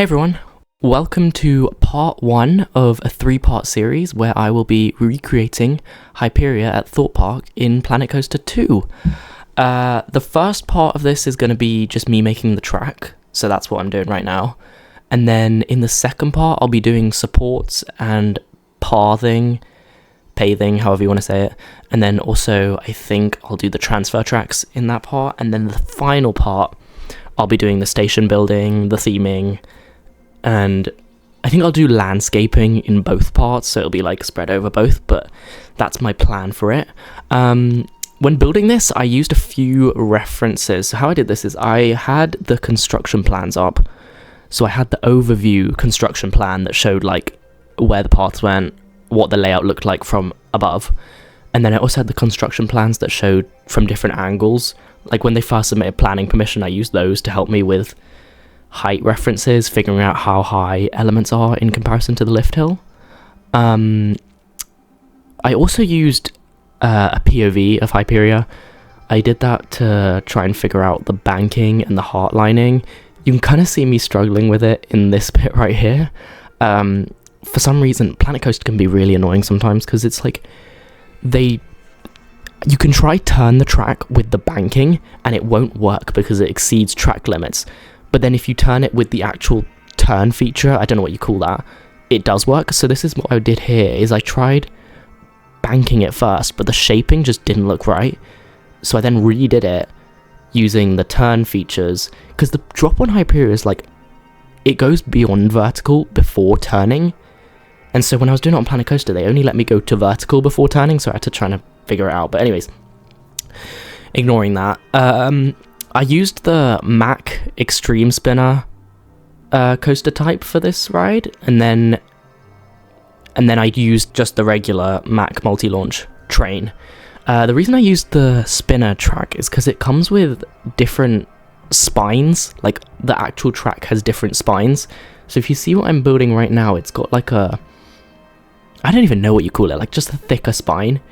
Hey everyone, welcome to part 1 of a 3-part series where I will be recreating Hyperia at Thought Park in Planet Coaster 2. The first part of this is going to be just me making the track, so that's what I'm doing right now. And then in the second part, I'll be doing supports and pathing, however you want to say it. And then also, I think I'll do the transfer tracks in that part. And then the final part, I'll be doing the station building, the theming, and I think I'll do landscaping in both parts, so it'll be like spread over both, but that's my plan for it. When building this, I used a few references. So how I did this is I had the construction plans up. So I had the overview construction plan that showed like where the paths went, what the layout looked like from above. And then I also had the construction plans that showed from different angles. Like when they first submitted planning permission, I used those to help me with height references, figuring out how high elements are in comparison to the lift hill. I also used a POV of Hyperia. I did that to try and figure out the banking and the heart lining. You can kind of see me struggling with it in this bit right here. For some reason, Planet Coaster can be really annoying sometimes because it's like you can try turn the track with the banking and it won't work because it exceeds track limits. But then if you turn it with the actual turn feature, I don't know what you call that, it does work. So this is what I did here, is I tried banking it first, but the shaping just didn't look right. So I then redid it using the turn features, because the drop on Hyperia is like, it goes beyond vertical before turning. And so when I was doing it on Planet Coaster, they only let me go to vertical before turning, so I had to try to figure it out. But anyways, ignoring that, I used the Mac Extreme Spinner coaster type for this ride, and then I used just the regular Mac multi-launch train. The reason I used the spinner track is because it comes with different spines, like the actual track has different spines. So if you see what I'm building right now, it's got like I don't even know what you call it, like just a thicker spine,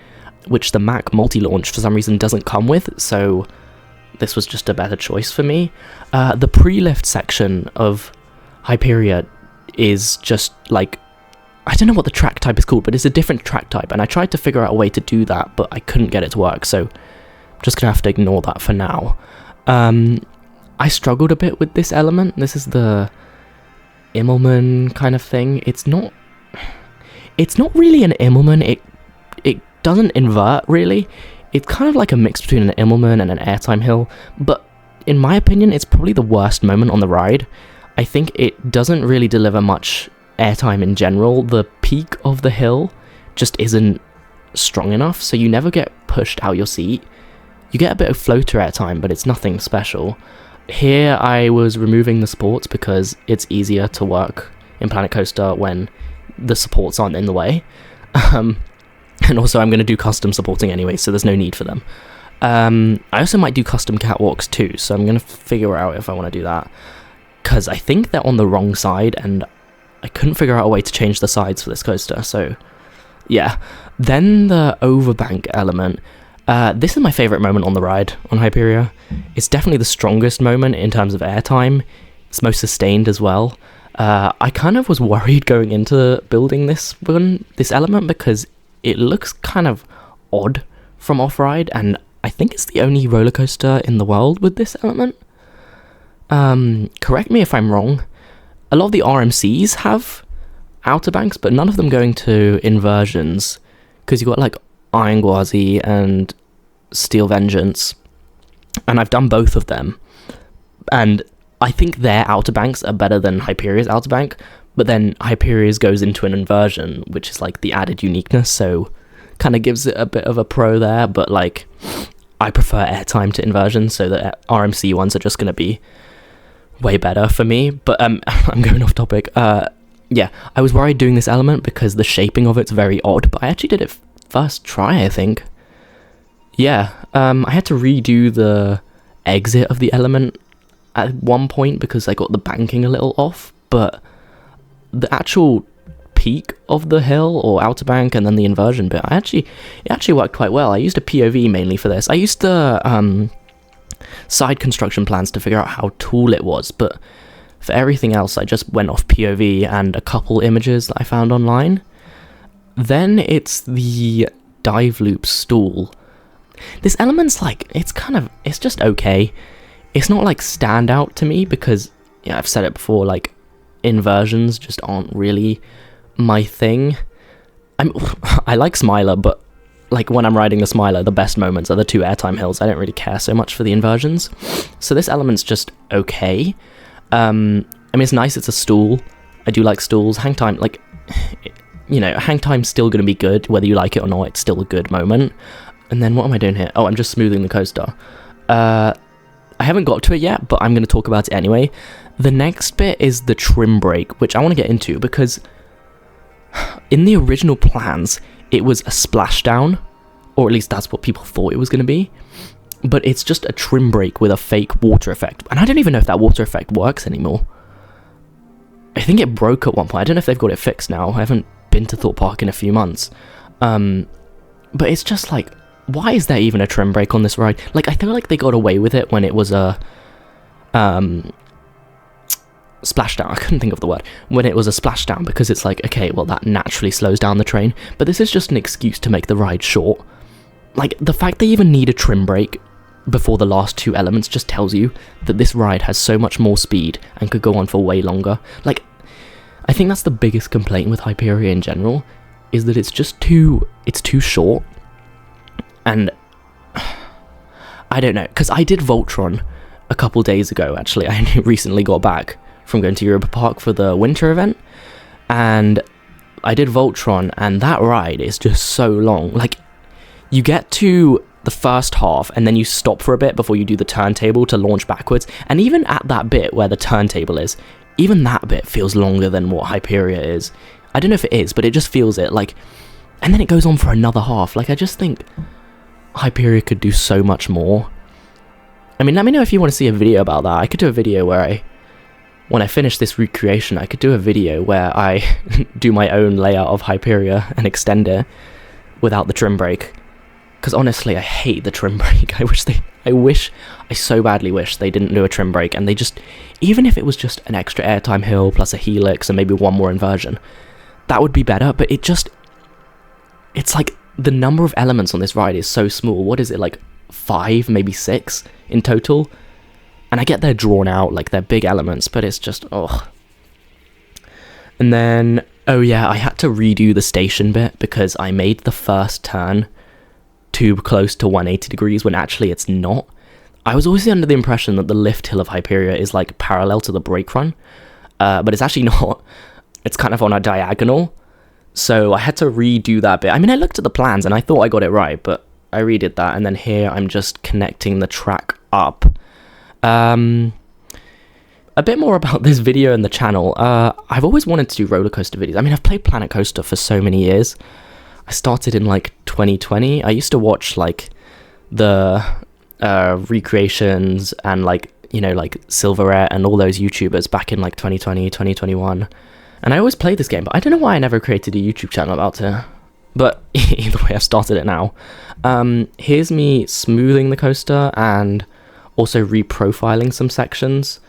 which the Mac multi-launch for some reason doesn't come with, so this was just a better choice for me. The pre-lift section of Hyperia is just like, I don't know what the track type is called, but it's a different track type, and I tried to figure out a way to do that, but I couldn't get it to work, so I'm just gonna have to ignore that for now. I struggled a bit with this element. This is the Immelman kind of thing. It's not really an Immelman. It doesn't invert really. It's kind of like a mix between an Immelman and an airtime hill, but in my opinion, it's probably the worst moment on the ride. I think it doesn't really deliver much airtime in general. The peak of the hill just isn't strong enough, so you never get pushed out your seat. You get a bit of floater airtime, but it's nothing special. Here, I was removing the supports because it's easier to work in Planet Coaster when the supports aren't in the way. And also I'm going to do custom supporting anyway, so there's no need for them. I also might do custom catwalks too, so I'm going to figure out if I want to do that, because I think they're on the wrong side, and I couldn't figure out a way to change the sides for this coaster, so yeah. Then the overbank element. This is my favourite moment on the ride on Hyperia. It's definitely the strongest moment in terms of airtime. It's most sustained as well. I kind of was worried going into building this element because it looks kind of odd from off-ride, and I think it's the only roller coaster in the world with this element. Correct me if I'm wrong. A lot of the RMCs have outer banks, but none of them going to inversions, because you've got like Iron Gwazi and Steel Vengeance, and I've done both of them, and I think their outer banks are better than Hyperia's outer bank. But then Hyperia's goes into an inversion, which is like the added uniqueness, so kind of gives it a bit of a pro there, but like I prefer airtime to inversion, so the RMC ones are just going to be way better for me. But I'm going off topic. Yeah, I was worried doing this element because the shaping of it's very odd, but I actually did it first try, I think. Yeah, I had to redo the exit of the element at one point because I got the banking a little off, but the actual peak of the hill or outer bank and then the inversion bit, it actually worked quite well. I used a POV mainly for this. I used the side construction plans to figure out how tall it was, but For everything else, I just went off POV and a couple images that I found online. Then it's the dive loop stool. This element's like, it's just okay. It's not like standout to me because, yeah, I've said it before, like, inversions just aren't really my thing. I like Smiler, but like when I'm riding the Smiler, the best moments are the 2 airtime hills. I don't really care so much for the inversions. So this element's just okay. I mean, it's nice, it's a stool. I do like stools. Hang time, like, you know, hang time's still going to be good, whether you like it or not, it's still a good moment. And then what am I doing here? Oh, I'm just smoothing the coaster. I haven't got to it yet, but I'm going to talk about it anyway. The next bit is the trim brake, which I want to get into because in the original plans, it was a splashdown, or at least that's what people thought it was going to be. But it's just a trim brake with a fake water effect. And I don't even know if that water effect works anymore. I think it broke at one point. I don't know if they've got it fixed now. I haven't been to Thorpe Park in a few months. But it's just like, why is there even a trim brake on this ride? Like, I feel like they got away with it when it was a splashdown. I couldn't think of the word. When it was a splashdown, because it's like, okay, well, that naturally slows down the train. But this is just an excuse to make the ride short. Like, the fact they even need a trim brake before the last 2 elements just tells you that this ride has so much more speed and could go on for way longer. Like, I think that's the biggest complaint with Hyperia in general, is that it's too short. And I don't know, because I did Voltron a couple days ago, actually. I recently got back from going to Europa Park for the winter event, and I did Voltron, and that ride is just so long. Like, you get to the first half, and then you stop for a bit before you do the turntable to launch backwards, and even at that bit where the turntable is, even that bit feels longer than what Hyperia is. I don't know if it is, but it just feels it, like, and then it goes on for another half. Like, I just think Hyperia could do so much more. I mean, let me know if you want to see a video about that. I could do a video where when I finish this recreation, I could do a video where I do my own layout of Hyperia and extend it without the trim brake. Because honestly, I hate the trim brake. I so badly wish they didn't do a trim brake, and they just, even if it was just an extra airtime hill plus a helix and maybe one more inversion, that would be better. But it's like the number of elements on this ride is so small. What is it, like 5, maybe 6 in total? And I get they're drawn out, like they're big elements, but it's just, ugh. And then, oh yeah, I had to redo the station bit because I made the first turn too close to 180 degrees when actually it's not. I was always under the impression that the lift hill of Hyperia is like parallel to the brake run, but it's actually not. It's kind of on a diagonal, so I had to redo that bit. I mean, I looked at the plans and I thought I got it right, but I redid that, and then here I'm just connecting the track up. A bit more about this video and the channel. I've always wanted to do roller coaster videos. I mean, I've played Planet Coaster for so many years. I started in like 2020. I used to watch like the recreations and like, you know, like Silverette and all those YouTubers back in like 2020, 2021. And I always played this game, but I don't know why I never created a YouTube channel about it. But either way, I've started it now. Here's me smoothing the coaster and also reprofiling some sections.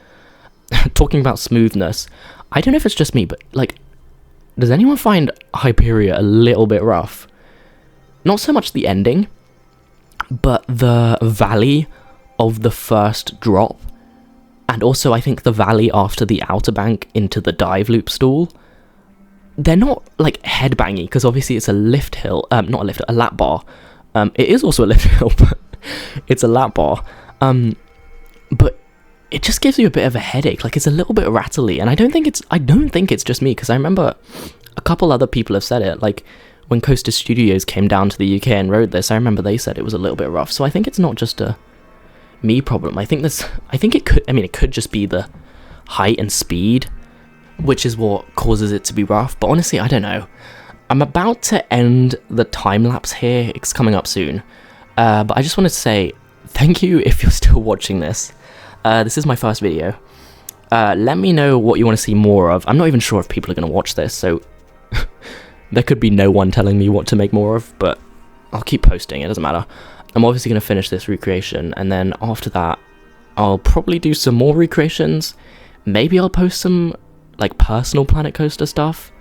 Talking about smoothness, I don't know if it's just me, but like, does anyone find Hyperia a little bit rough? Not so much the ending, but the valley of the first drop, and also I think the valley after the outer bank into the dive loop stool. They're not like headbangy, because obviously it's a lift hill, not a lift, a lap bar. It is also a lift hill, but it's a lap bar. But it just gives you a bit of a headache. Like, it's a little bit rattly, and I don't think it's just me, because I remember a couple other people have said it. Like, when Coaster Studios came down to the UK and rode this, I remember they said it was a little bit rough. So I think it's not just a me problem. I think it could just be the height and speed, which is what causes it to be rough. But honestly, I don't know. I'm about to end the time lapse here. It's coming up soon. But I just wanted to say thank you if you're still watching this. This is my first video. Let me know what you want to see more of. I'm not even sure if people are going to watch this, so there could be no one telling me what to make more of, but I'll keep posting, it doesn't matter. I'm obviously going to finish this recreation, and then after that, I'll probably do some more recreations, Maybe I'll post some, like, personal Planet Coaster stuff.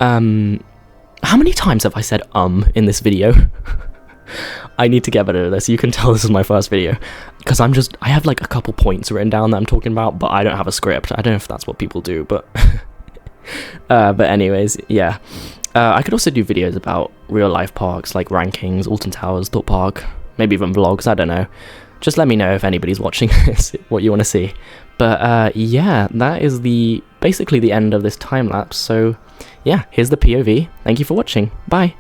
How many times have I said in this video? I need to get better at this. You can tell this is my first video, because I have like a couple points written down that I'm talking about, but I don't have a script. I don't know if that's what people do, but but anyways, yeah. I could also do videos about real life parks, like rankings, Alton Towers, Thorpe Park, maybe even vlogs, I don't know. Just let me know if anybody's watching this, what you want to see. But yeah, that is basically the end of this time lapse. So yeah, here's the POV. Thank you for watching. Bye.